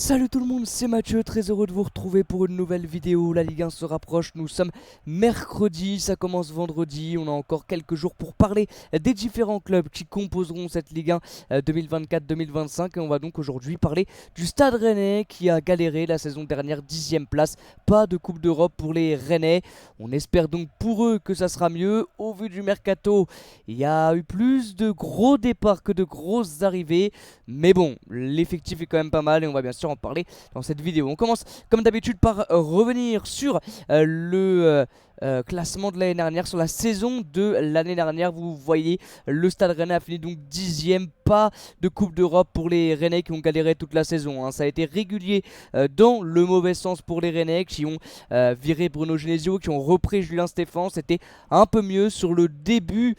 Salut tout le monde, c'est Mathieu, très heureux de vous retrouver pour une nouvelle vidéo. La Ligue 1 se rapproche, nous sommes mercredi, ça commence vendredi. On a encore quelques jours pour parler des différents clubs qui composeront cette Ligue 1 2024-2025. Et on va donc aujourd'hui parler du Stade Rennais qui a galéré la saison dernière, 10ème place. Pas de Coupe d'Europe pour les Rennais. On espère donc pour eux que ça sera mieux. Au vu du mercato, il y a eu plus de gros départs que de grosses arrivées. Mais bon, l'effectif est quand même pas mal et on va bien sûr en parler dans cette vidéo. On commence comme d'habitude par revenir sur le classement de l'année dernière, sur la saison de l'année dernière. Vous voyez, le Stade Rennais a fini donc 10ème. Pas de Coupe d'Europe pour les Rennais qui ont galéré toute la saison, hein. Ça a été régulier dans le mauvais sens pour les Rennais qui ont viré Bruno Genesio, qui ont repris Julien Stéphan. C'était un peu mieux sur le début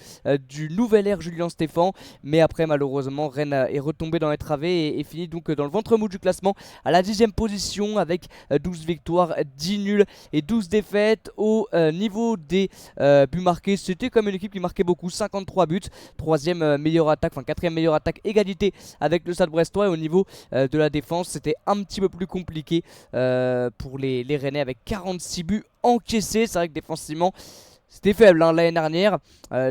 du nouvel ère Julien Stéphan, mais après malheureusement Rennes est retombé dans les travées et finit donc dans le ventre mou du classement à la 10ème position avec 12 victoires, 10 nuls et 12 défaites. Au niveau des buts marqués, c'était comme une équipe qui marquait beaucoup, 53 buts, 3ème meilleure attaque, enfin 4ème meilleure attaque, égalité avec le Stade Brestois. Et au niveau de la défense, c'était un petit peu plus compliqué pour les Rennais avec 46 buts encaissés. C'est vrai que défensivement c'était faible hein, l'année dernière,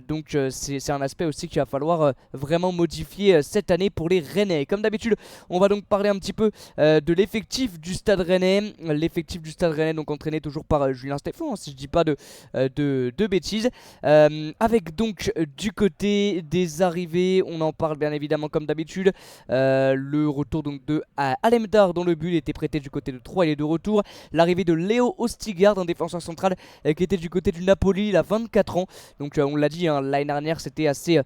donc c'est un aspect aussi qu'il va falloir vraiment modifier cette année pour les Rennais. Et comme d'habitude, on va donc parler un petit peu de l'effectif du Stade Rennais. L'effectif du Stade Rennais, donc entraîné toujours par Julien Stéphan, hein, si je dis pas de bêtises. Avec donc du côté des arrivées, on en parle bien évidemment comme d'habitude. Le retour donc de Alemdar dans le but, il était prêté du côté de Troyes, il est de retour. L'arrivée de Léo Ostigard, un défenseur central qui était du côté du Napoli. Il a 24 ans, donc on l'a dit hein, l'année dernière c'était assez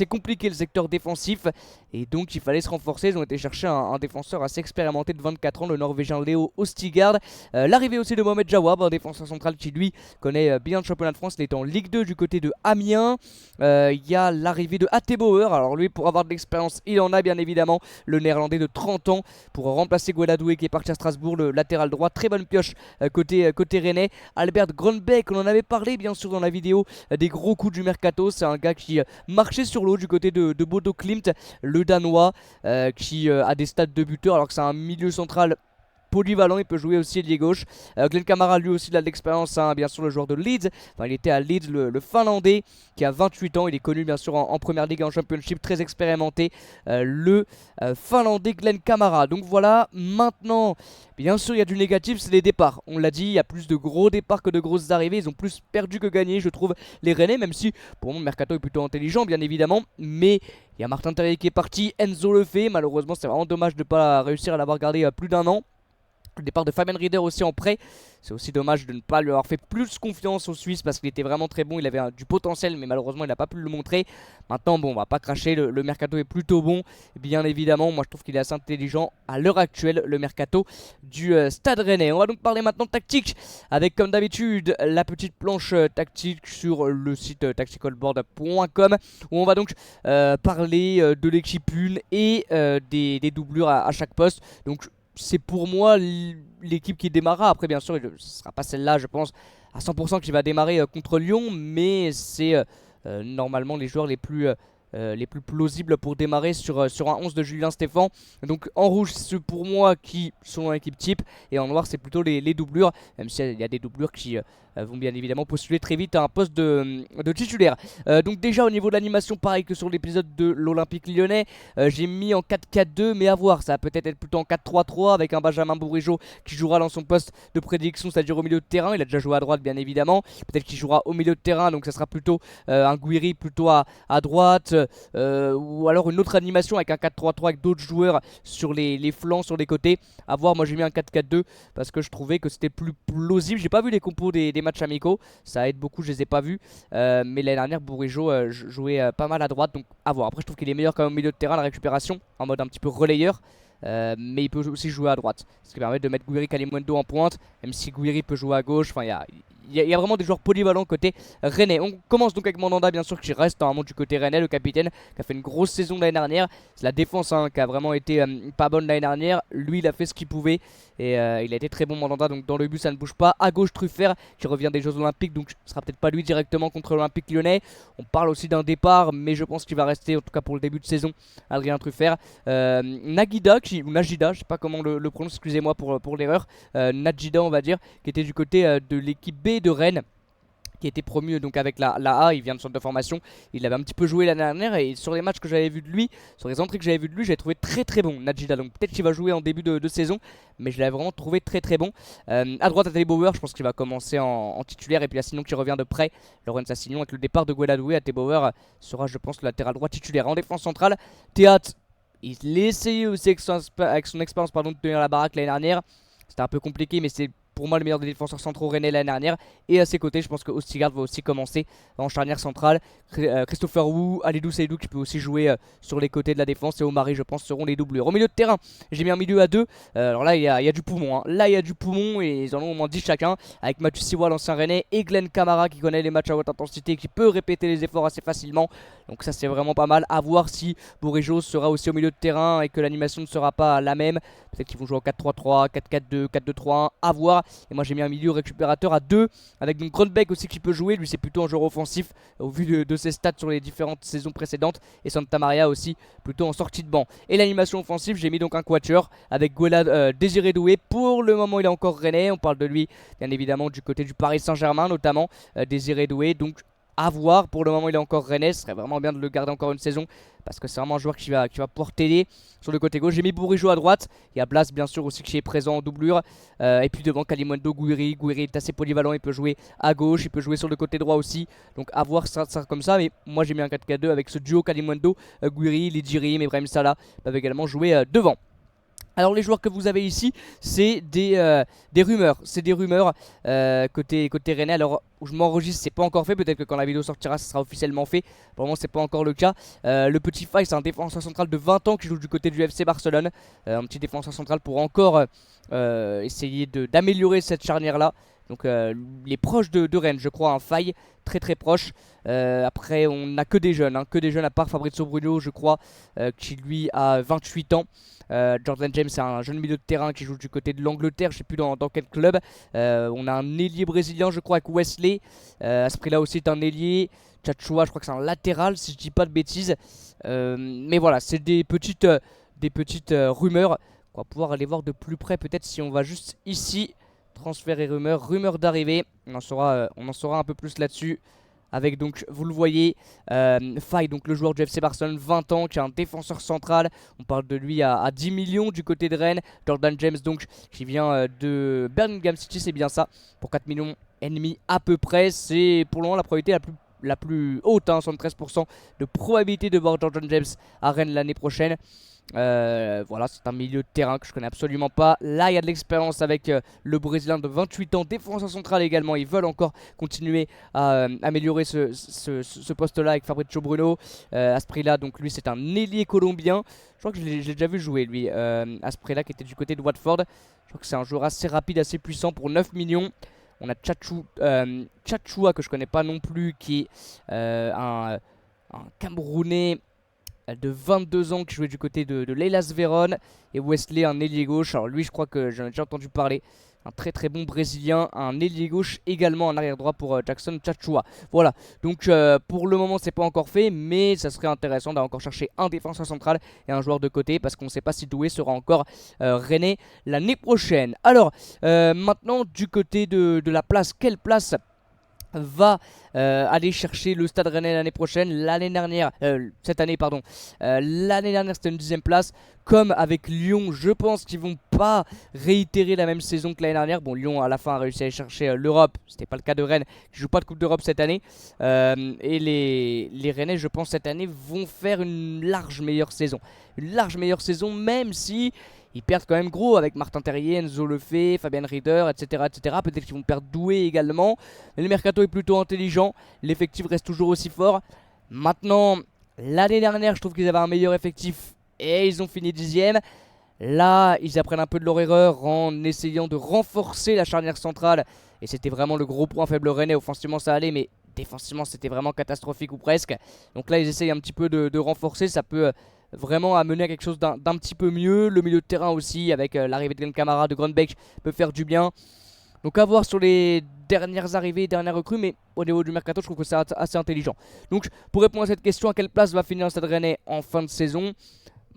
compliqué le secteur défensif et donc il fallait se renforcer. Ils ont été chercher un défenseur assez expérimenté de 24 ans, le Norvégien Léo Ostigard. L'arrivée aussi de Mohamed Jawab, un défenseur central qui lui connaît bien le championnat de France. Il est en Ligue 2 du côté de Amiens. Il y a l'arrivée de Ate Bauer. Alors lui, pour avoir de l'expérience, il en a bien évidemment, le néerlandais de 30 ans pour remplacer Gueladoué qui est parti à Strasbourg, le latéral droit. Très bonne pioche côté Rennais. Albert Grönbeck, on en avait parlé bien sûr dans la vidéo des gros coups du mercato. C'est un gars qui marchait sur l'eau du côté de Bodo Klimt, le danois, qui a des stats de buteur alors que c'est un milieu central polyvalent. Il peut jouer aussi ailier gauche. Glenn Kamara lui aussi il a de l'expérience, hein, bien sûr le joueur de Leeds, enfin il était à Leeds, le finlandais qui a 28 ans. Il est connu bien sûr en première ligue et en championship, très expérimenté, le finlandais Glenn Kamara. Donc voilà, maintenant bien sûr il y a du négatif, c'est les départs. On l'a dit, il y a plus de gros départs que de grosses arrivées. Ils ont plus perdu que gagné je trouve les Rennais, même si pour moi le mercato est plutôt intelligent bien évidemment. Mais il y a Martin Terrier qui est parti, Enzo le fait. Malheureusement c'est vraiment dommage de ne pas réussir à l'avoir gardé plus d'un an. Le départ de Fabian Rieder aussi en prêt. C'est aussi dommage de ne pas lui avoir fait plus confiance au Suisse parce qu'il était vraiment très bon. Il avait du potentiel mais malheureusement il n'a pas pu le montrer. Maintenant bon, on va pas cracher, le mercato est plutôt bon. Bien évidemment, moi je trouve qu'il est assez intelligent à l'heure actuelle, le mercato du Stade Rennais. On va donc parler maintenant tactique avec comme d'habitude la petite planche tactique sur le site tacticalboard.com où on va donc parler de l'équipe 1 et des doublures à chaque poste. Donc c'est pour moi l'équipe qui démarrera. Après bien sûr ce ne sera pas celle-là je pense à 100% qui va démarrer contre Lyon, mais c'est normalement les joueurs les plus plausibles pour démarrer sur un 11 de Julien Stéphan. Donc en rouge c'est ceux pour moi qui sont l'équipe type et en noir c'est plutôt les doublures, même s'il y a des doublures qui vont bien évidemment postuler très vite à un poste de titulaire. Donc déjà au niveau de l'animation, pareil que sur l'épisode de l'Olympique Lyonnais, j'ai mis en 4-4-2, mais à voir, ça va peut-être être plutôt en 4-3-3 avec un Benjamin Bourigeaud qui jouera dans son poste de prédilection, c'est-à-dire au milieu de terrain. Il a déjà joué à droite bien évidemment, peut-être qu'il jouera au milieu de terrain, donc ça sera plutôt un Guiri plutôt à droite, ou alors une autre animation avec un 4-3-3 avec d'autres joueurs sur les flancs, sur les côtés. À voir, moi j'ai mis un 4-4-2 parce que je trouvais que c'était plus plausible. J'ai pas vu les compos des matchs amicaux, ça aide beaucoup, je les ai pas vus, mais l'année dernière Bourigeaud jouait pas mal à droite, donc à voir. Après je trouve qu'il est meilleur quand même au milieu de terrain, la récupération en mode un petit peu relayeur, mais il peut aussi jouer à droite, ce qui permet de mettre Guiri Kalimundo en pointe, même si Guiri peut jouer à gauche. Enfin il y a vraiment des joueurs polyvalents côté rennais. On commence donc avec Mandanda bien sûr qui reste normalement du côté rennais, le capitaine qui a fait une grosse saison l'année dernière. C'est la défense qui a vraiment été pas bonne l'année dernière. Lui il a fait ce qu'il pouvait et il a été très bon Mandanda, donc dans le but ça ne bouge pas. À gauche Truffert qui revient des Jeux Olympiques, donc ce sera peut-être pas lui directement contre l'Olympique Lyonnais. On parle aussi d'un départ mais je pense qu'il va rester en tout cas pour le début de saison, Adrien Truffert. Nagida ou Najida, je sais pas comment le prononce, excusez-moi pour l'erreur. Najida on va dire, qui était du côté de l'équipe B de Rennes, qui était promu donc avec la A, il vient de centre de formation, il avait un petit peu joué l'année dernière et sur les matchs que j'avais vu de lui, sur les entrées que j'avais vu de lui, j'avais trouvé très très bon Najida, donc peut-être qu'il va jouer en début de saison, mais je l'avais vraiment trouvé très très bon. À droite Ateli Bauer, je pense qu'il va commencer en titulaire, et puis Assignon qui revient de près, Laurent Assignon avec le départ de Gueladoué, Ateli Bauer sera je pense le latéral droit titulaire. En défense centrale, Théâtre, il essayait aussi avec son expérience de tenir la baraque l'année dernière, c'était un peu compliqué mais c'est pour moi le meilleur des défenseurs centraux rennais l'année dernière. Et à ses côtés je pense que Ostigard va aussi commencer en charnière centrale. Christopher Wu, Alidou Seydou qui peut aussi jouer sur les côtés de la défense, et Omari je pense seront les doublures. Au milieu de terrain j'ai mis un milieu à deux, alors là il y a du poumon hein. Là il y a du poumon et ils en ont au moins 10 chacun, avec Mathieu Siwa l'ancien rennais et Glenn Camara qui connaît les matchs à haute intensité, qui peut répéter les efforts assez facilement. Donc ça c'est vraiment pas mal. À voir si Bourigeaud sera aussi au milieu de terrain et que l'animation ne sera pas la même. Peut-être qu'ils vont jouer en 4-3-3, 4-4-2, 4-2-3-1, à voir. Et moi j'ai mis un milieu récupérateur à 2 avec donc Grunbeck aussi qui peut jouer. Lui c'est plutôt un joueur offensif au vu de ses stats sur les différentes saisons précédentes. Et Santa Maria aussi plutôt en sortie de banc. Et l'animation offensive j'ai mis donc un quatuor avec Désiré Doué. Pour le moment il est encore rennais. On parle de lui bien évidemment du côté du Paris Saint-Germain notamment, Désiré Doué. Donc à voir, pour le moment il est encore rennais, ce serait vraiment bien de le garder encore une saison parce que c'est vraiment un joueur qui va pouvoir t'aider. Sur le côté gauche j'ai mis Bourigeaud à droite, il y a Blas bien sûr aussi qui est présent en doublure, et puis devant Kalimundo, Gouiri est assez polyvalent, il peut jouer à gauche, il peut jouer sur le côté droit aussi, donc à voir ça sera comme ça. Mais moi j'ai mis un 4-4-2 avec ce duo Kalimundo, Gouiri, Lidjirim et Ibrahim Salah peuvent également jouer devant. Alors les joueurs que vous avez ici, c'est des rumeurs, côté rennais. Alors où je m'enregistre, c'est pas encore fait, peut-être que quand la vidéo sortira, ça sera officiellement fait. Pour le moment, c'est pas encore le cas. Le petit Faye, c'est un défenseur central de 20 ans qui joue du côté du FC Barcelone. Un petit défenseur central pour encore essayer d'améliorer cette charnière-là. Donc il est proche de Rennes, je crois, un Faye, très très proche. Après, on n'a que des jeunes à part Fabrizio Bruno, je crois, qui lui a 28 ans. Jordan James, c'est un jeune milieu de terrain qui joue du côté de l'Angleterre, je sais plus dans quel club. On a un ailier brésilien, je crois, avec Wesley. À ce prix-là aussi, c'est un ailier. Tchatchoua, je crois que c'est un latéral, si je dis pas de bêtises. Mais voilà, c'est des petites rumeurs qu'on va pouvoir aller voir de plus près. Peut-être si on va juste ici, transfert et rumeurs d'arrivée. On en saura un peu plus là-dessus. Avec donc, vous le voyez, Faye, donc le joueur du FC Barcelone, 20 ans, qui est un défenseur central. On parle de lui à 10 millions du côté de Rennes. Jordan James, donc, qui vient de Birmingham City, c'est bien ça, pour 4 millions et demi à peu près. C'est pour le moment la probabilité la plus haute, 73% de probabilité de voir Jordan James à Rennes l'année prochaine. Voilà, c'est un milieu de terrain que je connais absolument pas. Là il y a de l'expérience avec le Brésilien de 28 ans, défenseur central également. Ils veulent encore continuer à améliorer ce poste là avec Fabrizio Bruno. À ce prix là, donc lui c'est un ailier colombien. Je crois que je l'ai déjà vu jouer lui, à ce prix là, qui était du côté de Watford. Je crois que c'est un joueur assez rapide, assez puissant pour 9 millions. On a Tchatchoua que je connais pas non plus, qui est un Camerounais de 22 ans qui jouait du côté de l'Hellas Vérone. Et Wesley, un ailier gauche. Alors lui je crois que j'en ai déjà entendu parler. Un très très bon brésilien, un ailier gauche également en arrière droit pour Jackson Tchatchoua. Voilà, donc pour le moment c'est pas encore fait, mais ça serait intéressant d'aller encore chercher un défenseur central et un joueur de côté, parce qu'on ne sait pas si Doué sera encore rennais l'année prochaine. Alors maintenant du côté de la place, quelle place va aller chercher le Stade Rennais l'année prochaine? Cette année pardon, l'année dernière c'était une 10ème place. Comme avec Lyon, je pense qu'ils vont pas réitérer la même saison que l'année dernière. Bon, Lyon à la fin a réussi à aller chercher l'Europe, c'était pas le cas de Rennes qui joue pas de Coupe d'Europe cette année. Et les Rennais, je pense cette année vont faire une large meilleure saison, même si ils perdent quand même gros avec Martin Terrier, Enzo Lefebvre, Fabien Rieder, etc. Peut-être qu'ils vont perdre Doué également. Mais le mercato est plutôt intelligent. L'effectif reste toujours aussi fort. Maintenant, l'année dernière, je trouve qu'ils avaient un meilleur effectif et ils ont fini 10ème. Là, ils apprennent un peu de leur erreur en essayant de renforcer la charnière centrale Et c'était vraiment le gros point faible rennais. Offensivement ça allait, mais défensivement c'était vraiment catastrophique ou presque. Donc là ils essayent un petit peu de renforcer, ça peut vraiment amener à quelque chose d'un petit peu mieux. Le milieu de terrain aussi avec l'arrivée de Glenn Kamara, de Grunbeck peut faire du bien. Donc à voir sur les dernières arrivées, dernières recrues, mais au niveau du mercato je trouve que c'est assez intelligent. Donc pour répondre à cette question, à quelle place va finir le Stade Rennais en fin de saison,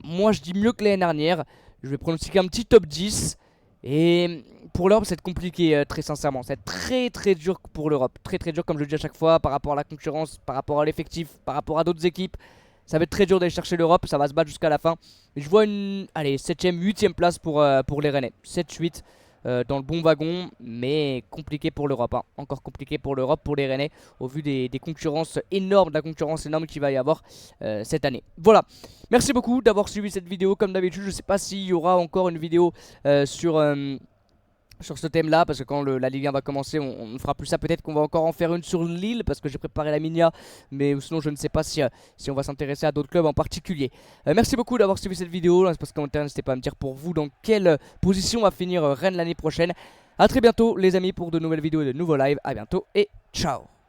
moi je dis mieux que l'année dernière. Je vais pronostiquer un petit top 10. Et pour l'Europe, c'est compliqué, très sincèrement. C'est très dur pour l'Europe. Très dur, comme je le dis à chaque fois, par rapport à la concurrence, par rapport à l'effectif, par rapport à d'autres équipes. Ça va être très dur d'aller chercher l'Europe. Ça va se battre jusqu'à la fin. Mais je vois une 7ème, 8ème place pour les Rennais. 7-8 dans le bon wagon. Mais compliqué pour l'Europe. Hein. Encore compliqué pour l'Europe, pour les Rennais. Au vu des concurrences énormes, de la concurrence énorme qu'il va y avoir cette année. Voilà. Merci beaucoup d'avoir suivi cette vidéo. Comme d'habitude, je ne sais pas s'il y aura encore une vidéo sur ce thème là, parce que quand la Ligue 1 va commencer on ne fera plus ça. Peut-être qu'on va encore en faire une sur Lille, parce que j'ai préparé la Minia, mais sinon je ne sais pas si on va s'intéresser à d'autres clubs en particulier. Merci beaucoup d'avoir suivi cette vidéo. Dans l'espace commentaire, n'hésitez pas à me dire pour vous dans quelle position va finir Rennes l'année prochaine. A très bientôt les amis pour de nouvelles vidéos et de nouveaux lives. A bientôt et ciao.